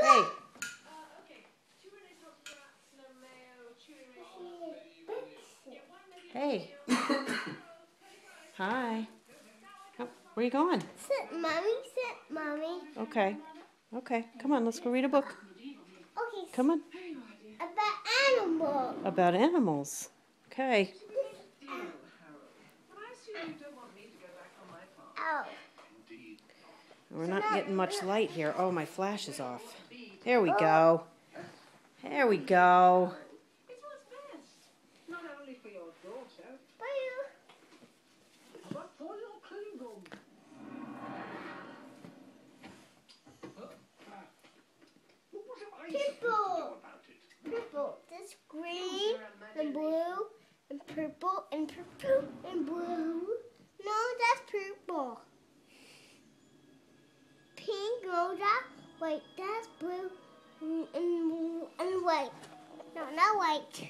Hey. Hey. Hi. Oh, where are you going? Sit, Mommy. Sit, Mommy. Okay. Okay. Come on, let's go read a book. Okay. Come on. About animals. About animals. Okay. Oh. We're not getting much light here. Oh, my flash is off. There we go. There we go. It's what's best. Not only for your daughter, but for your kingdom. What have I supposed to do about it? Purple. This green and blue and purple and purple and blue. No, that's purple. Pink, no, that's white. That's blue and white. No, not white.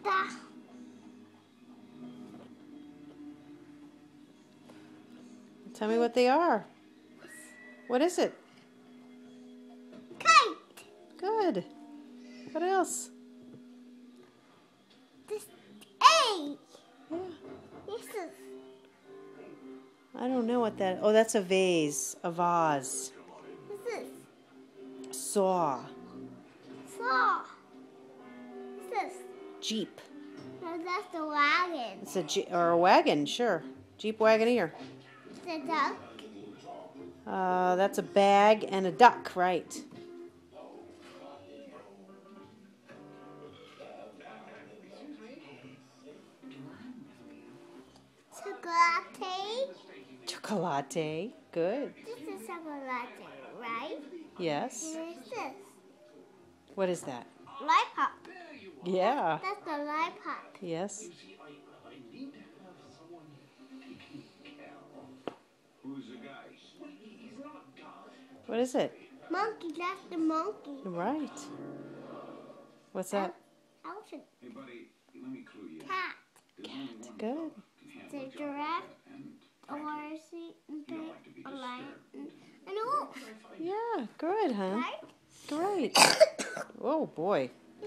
That. Tell me what they are. What is it? Kite. Good. What else? This egg. Yeah. This is. I don't know what that... Oh, that's a vase. A vase. This is. Saw. Saw. This is. Jeep. No, that's the wagon. It's a Jeep, or a wagon, sure. Jeep Wagoneer. The duck. That's a bag and a duck, right. Chocolate. Chocolate. Good. This is chocolate, right? Yes. What is this? What is that? Lollipop. Yeah. That's the lollipop. Yes. I need to have someone taking care of. Who's the guy? He's not a guy. What is it? Monkey. That's the monkey. Right. What's that? Elephant. Hey, buddy, let me clue you. Cat. Good. The giraffe. A horse. And pig. A lion. And a wolf. Yeah, good, huh? Right? Great. Oh, boy. I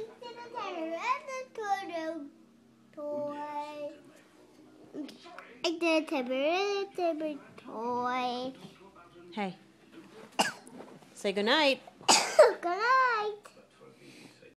did a toy. Hey. Say goodnight. Good night.